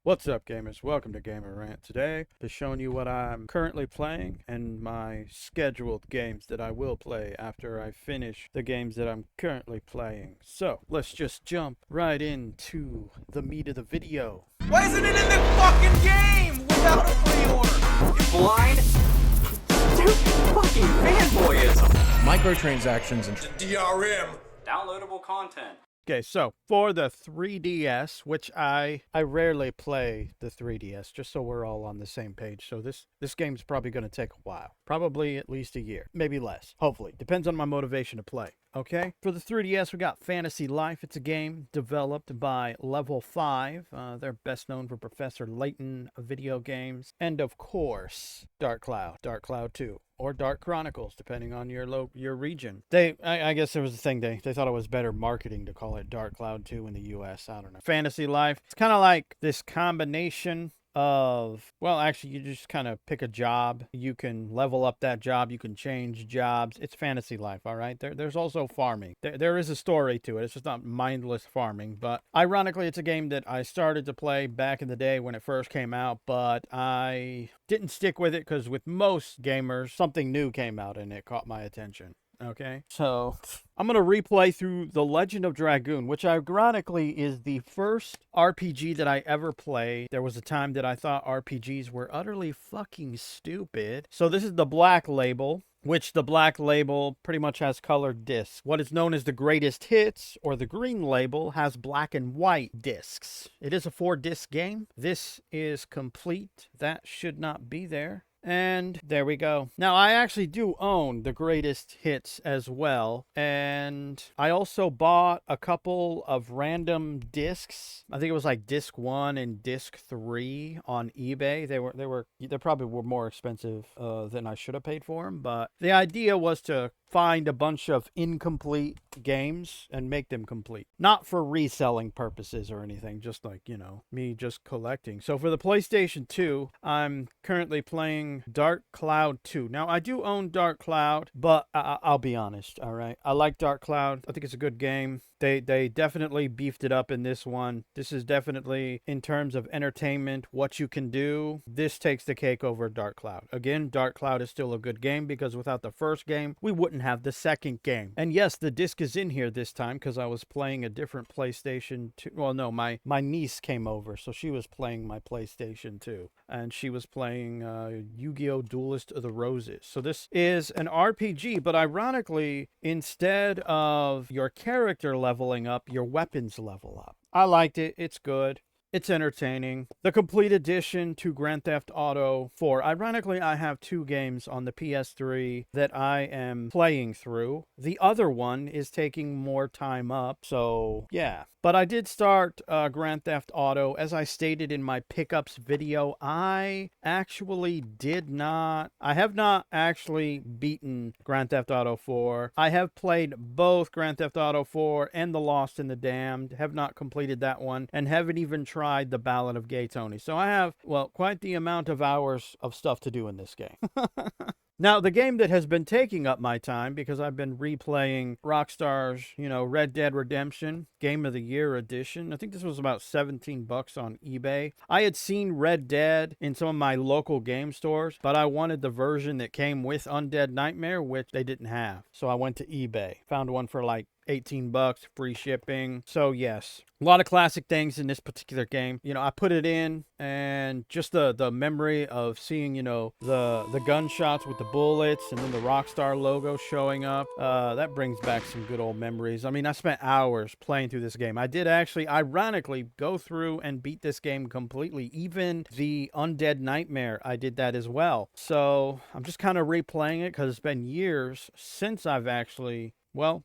What's up, gamers? Welcome to Gamer Rant. Today, I'll be showing you what I'm currently playing and my scheduled games that I will play after I finish the games that I'm currently playing. So, let's just jump right into the meat of the video. Why isn't it in the fucking game without a pre-order? You blind? Stupid fucking fanboyism. Microtransactions and DRM. Downloadable content. Okay, so for the 3DS, which I rarely play the 3DS, just so we're all on the same page. So this game's probably going to take a while. Probably at least a year, maybe less. Hopefully. Depends on my motivation to play. Okay, for the 3DS, we got Fantasy Life. It's a game developed by Level 5. They're best known for Professor Layton video games. And of course, Dark Cloud 2. Or Dark Chronicles, depending on your region. I guess there was a thing, they thought it was better marketing to call it Dark Cloud 2 in the US. I don't know. Fantasy Life. It's kind of like this combination of, well, actually, you just kind of pick a job. You can level up that job. You can change jobs. It's Fantasy Life, all right? There's also farming. There is a story to it. It's just not mindless farming. But ironically, it's a game that I started to play back in the day when it first came out, but I didn't stick with it because with most gamers, something new came out and it caught my attention. Okay, so I'm going to replay through The Legend of Dragoon, which ironically is the first RPG that I ever played. There was a time that I thought RPGs were utterly fucking stupid. So this is the Black Label, which the Black Label pretty much has colored discs. What is known as the Greatest Hits, or the Green Label, has black and white discs. It is a 4-disc game. This is complete. That should not be there. And there we go. Now, I actually do own the Greatest Hits as well. And I also bought a couple of random discs. I think it was like disc 1 and disc 3 on eBay. They probably were more expensive than I should have paid for them. But the idea was to find a bunch of incomplete games and make them complete. Not for reselling purposes or anything, just like, me just collecting. So for the PlayStation 2, I'm currently playing Dark Cloud 2. Now, I do own Dark Cloud, but I'll be honest, all right? I like Dark Cloud. I think it's a good game. They definitely beefed it up in this one. This is definitely, in terms of entertainment, what you can do. This takes the cake over Dark Cloud. Again, Dark Cloud is still a good game because without the first game, we wouldn't have the second game. And yes, the disc is in here this time because I was playing a different PlayStation 2. Well, no, my niece came over, so she was playing my PlayStation 2. And she was playing Yu-Gi-Oh! Duelist of the Roses. So this is an RPG, but ironically, instead of your character leveling up, your weapons level up. I liked it. It's good. It's entertaining. The complete edition to Grand Theft Auto 4. Ironically, I have 2 games on the PS3 that I am playing through. The other one is taking more time up, so yeah. But I did start Grand Theft Auto. As I stated in my pickups video, I have not actually beaten Grand Theft Auto 4. I have played both Grand Theft Auto 4 and The Lost and the Damned. Have not completed that one and haven't even tried The Ballad of Gay Tony. So I have, well, quite the amount of hours of stuff to do in this game. Now, the game that has been taking up my time, because I've been replaying Rockstar's, Red Dead Redemption Game of the Year edition. I think this was about $17 on eBay. I had seen Red Dead in some of my local game stores, but I wanted the version that came with Undead Nightmare, which they didn't have. So I went to eBay, found one for like $18, free shipping. So yes, a lot of classic things in this particular game. I put it in, and just the memory of seeing, the gunshots with the bullets and then the Rockstar logo showing up, that brings back some good old memories. I mean, I spent hours playing through this game. I did actually, ironically, go through and beat this game completely. Even the Undead Nightmare, I did that as well. So I'm just kind of replaying it because it's been years since I've actually,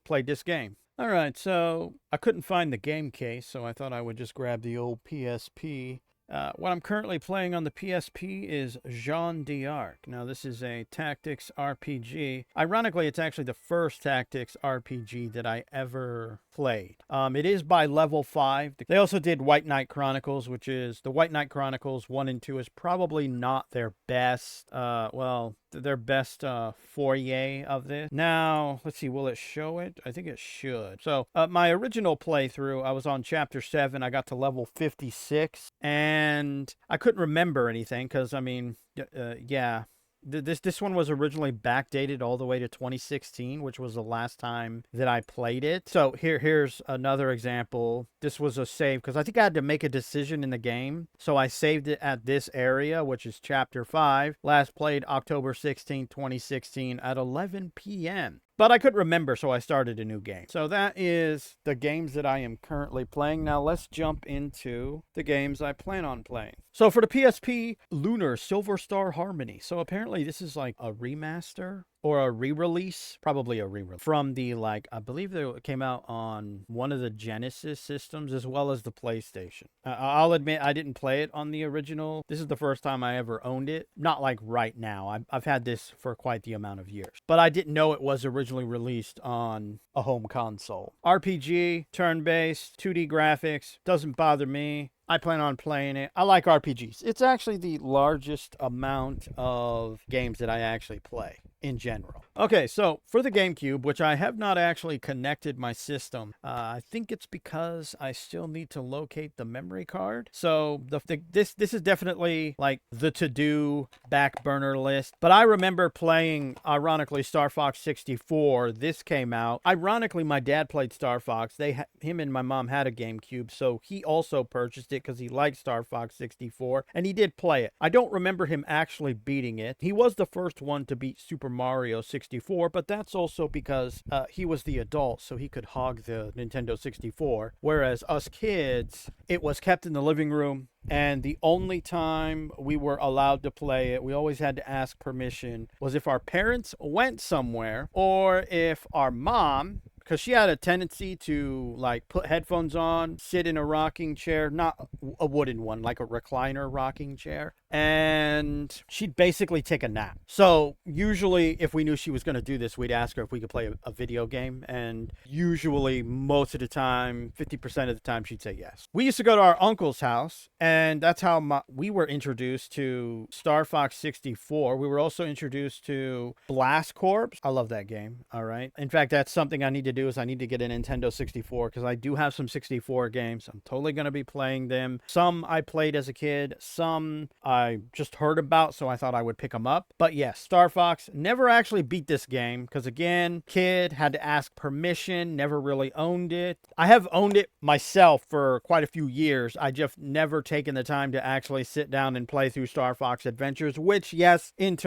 played this game. All right, so I couldn't find the game case, so I thought I would just grab the old PSP. What I'm currently playing on the PSP is Jean d'Arc. Now, this is a tactics RPG. Ironically, it's actually the first tactics RPG that I ever played. It is by Level 5. They also did White Knight Chronicles, which is, the White Knight Chronicles 1 and 2 is probably not their best, their best foyer of this. Now, let's see, will it show it? I think it should. So, my original playthrough, I was on Chapter 7. I got to level 56, and I couldn't remember anything because, I mean, yeah. This one was originally backdated all the way to 2016, which was the last time that I played it. So here's another example. This was a save because I think I had to make a decision in the game. So I saved it at this area, which is Chapter 5. Last played October 16, 2016 at 11 p.m. But I couldn't remember, so I started a new game. So that is the games that I am currently playing. Now let's jump into the games I plan on playing. So for the PSP, Lunar Silver Star Harmony. So apparently this is like a remaster or a re-release, probably a re-release from the, like, I believe it came out on one of the Genesis systems as well as the PlayStation. I'll admit I didn't play it on the original. This is the first time I ever owned it. Not like right now. I've had this for quite the amount of years. But I didn't know it was originally released on a home console. RPG, turn-based, 2D graphics, doesn't bother me. I plan on playing it. I like RPGs. It's actually the largest amount of games that I actually play in general. Okay, so for the GameCube, which I have not actually connected my system, I think it's because I still need to locate the memory card. So this is definitely like the to-do back burner list. But I remember playing, ironically, Star Fox 64. This came out. Ironically, my dad played Star Fox. Him and my mom had a GameCube, so he also purchased it because he liked Star Fox 64, and he did play it. I don't remember him actually beating it. He was the first one to beat Super Mario 64, but that's also because he was the adult, so he could hog the Nintendo 64, whereas us kids, it was kept in the living room, and the only time we were allowed to play it, we always had to ask permission, was if our parents went somewhere or if our mom, because she had a tendency to like put headphones on, sit in a rocking chair, not a wooden one, like a recliner rocking chair, and she'd basically take a nap. So usually if we knew she was going to do this, we'd ask her if we could play a video game, and usually most of the time, 50% of the time, she'd say yes. We used to go to our uncle's house, and that's how we were introduced to Star Fox 64. We were also introduced to Blast Corps. I love that game, all right? In fact, that's something I need to do, is I need to get a Nintendo 64 because I do have some 64 games. I'm totally going to be playing them. Some I played as a kid, some I just heard about, so I thought I would pick them up. But yes, Star Fox, never actually beat this game because, again, kid, had to ask permission, never really owned it. I have owned it myself for quite a few years. I just never taken the time to actually sit down and play through Star Fox Adventures, which, yes, in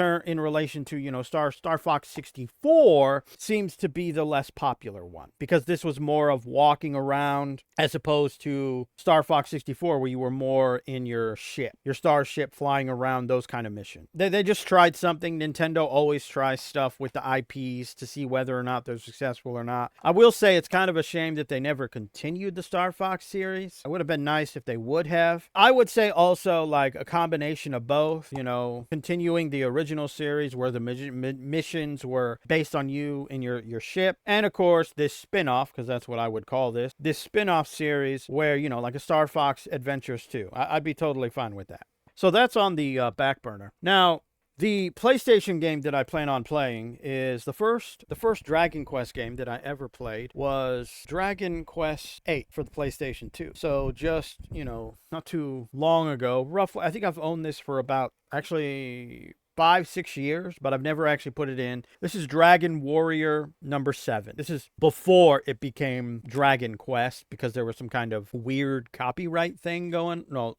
relation to, you know, Star Fox 64 seems to be the less popular one, because this was more of walking around as opposed to Star Fox 64 where you were more in your starship flying around, those kind of missions. They just tried something. Nintendo always tries stuff with the IPs to see whether or not they're successful or not. I will say it's kind of a shame that they never continued the Star Fox series. It would have been nice if they would have. I would say also like a combination of both, you know, continuing the original series where the missions were based on you and your ship, and of course this spin-off, because that's what I would call this spin-off series where, you know, like a Star Fox Adventures 2. I'd be totally fine with that. So that's on the back burner. Now, the PlayStation game that I plan on playing is the first Dragon Quest game that I ever played was Dragon Quest VIII for the PlayStation 2. So just, you know, not too long ago, roughly, I think I've owned this for about, actually, 5-6 years, but I've never actually put it in. This is Dragon Warrior number 7. This is before it became Dragon Quest, because there was some kind of weird copyright thing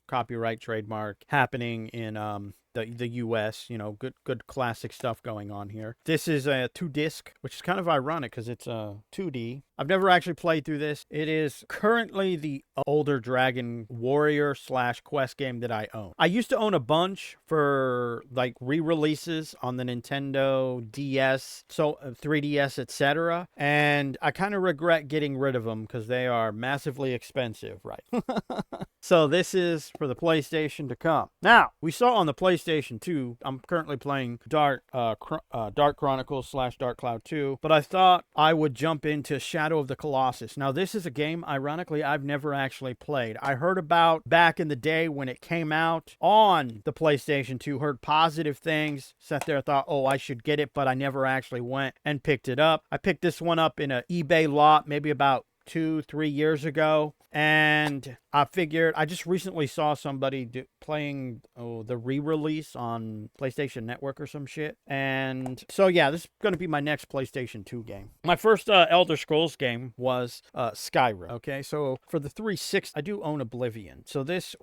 copyright trademark happening in the US, you know, good classic stuff going on here. This is a 2-disc, which is kind of ironic because it's a 2D. I've never actually played through this. It is currently the older Dragon Warrior / Quest game that I own. I used to own a bunch for like re-releases on the Nintendo DS, so 3DS, etc. And I kind of regret getting rid of them because they are massively expensive, right? So this is for the PlayStation to come. Now, we saw on the PlayStation 2, I'm currently playing Dark Chronicles / Dark Cloud 2, but I thought I would jump into Shadow of the Colossus. Now, this is a game, ironically, I've never actually played. I heard about back in the day when it came out on the PlayStation 2, heard positive things, sat there, thought, oh, I should get it, but I never actually went and picked it up. I picked this one up in an eBay lot, maybe about 2-3 years ago, and I figured I just recently saw somebody playing the re-release on PlayStation Network or some shit, and so yeah, this is going to be my next PlayStation 2 game. My first Elder Scrolls game was Skyrim. Okay, so for the 360, I do own Oblivion, so this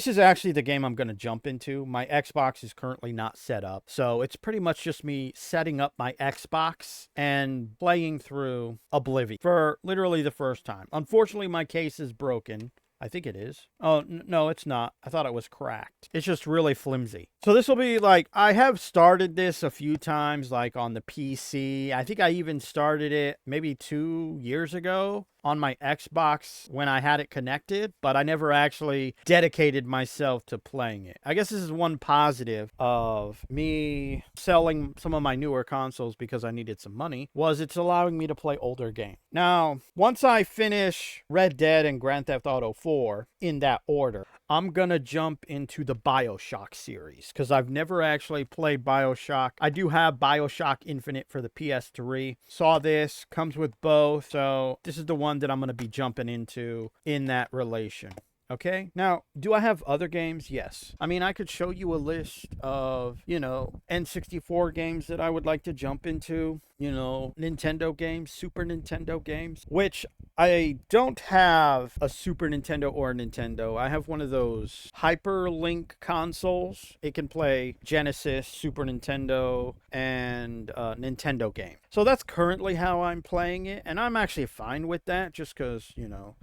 is actually the game I'm going to jump into. My Xbox is currently not set up, so it's pretty much just me setting up my Xbox and playing through Oblivion for literally the first time. Unfortunately, my case is broken. I think it is. Oh, no, it's not. I thought it was cracked. It's just really flimsy. So this will be like, I have started this a few times, like on the PC. I think I even started it maybe 2 years ago on my Xbox when I had it connected, but I never actually dedicated myself to playing it. I guess this is one positive of me selling some of my newer consoles because I needed some money, was it's allowing me to play older games. Now, once I finish Red Dead and Grand Theft Auto 4 in that order, I'm gonna jump into the BioShock series because I've never actually played BioShock. I do have BioShock Infinite for the PS3. Saw this, comes with both, so this is the one that I'm going to be jumping into in that relation. Okay, now, do I have other games? Yes. I mean, I could show you a list of, N64 games that I would like to jump into, Nintendo games, Super Nintendo games, which I don't have a Super Nintendo or a Nintendo. I have one of those Hyperlink consoles. It can play Genesis, Super Nintendo, and Nintendo games. So that's currently how I'm playing it, and I'm actually fine with that just because,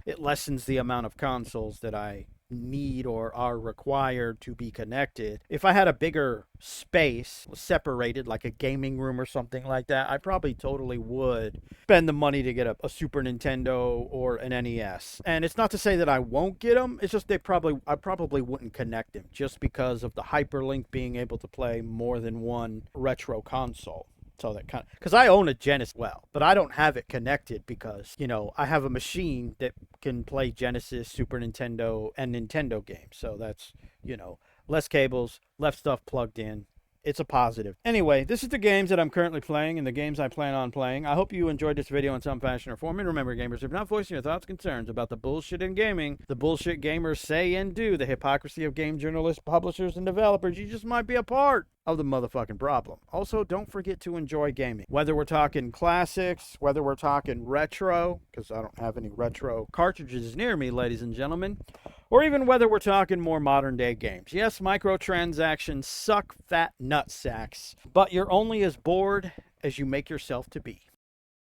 it lessens the amount of consoles that I need or are required to be connected. If I had a bigger space separated, like a gaming room or something like that, I probably totally would spend the money to get a Super Nintendo or an NES. And it's not to say that I won't get them, it's just I probably wouldn't connect them just because of the hyperlink being able to play more than one retro console. So that kind of, because I own a Genesis, but I don't have it connected because, I have a machine that can play Genesis, Super Nintendo, and Nintendo games. So that's, less cables, less stuff plugged in. It's a positive. Anyway, this is the games that I'm currently playing and the games I plan on playing. I hope you enjoyed this video in some fashion or form. And remember, gamers, if you're not voicing your thoughts, concerns about the bullshit in gaming, the bullshit gamers say and do, the hypocrisy of game journalists, publishers, and developers, you just might be a part of the motherfucking problem. Also, don't forget to enjoy gaming. Whether we're talking classics, whether we're talking retro, because I don't have any retro cartridges near me, ladies and gentlemen, or even whether we're talking more modern day games. Yes, microtransactions suck fat nutsacks, but you're only as bored as you make yourself to be.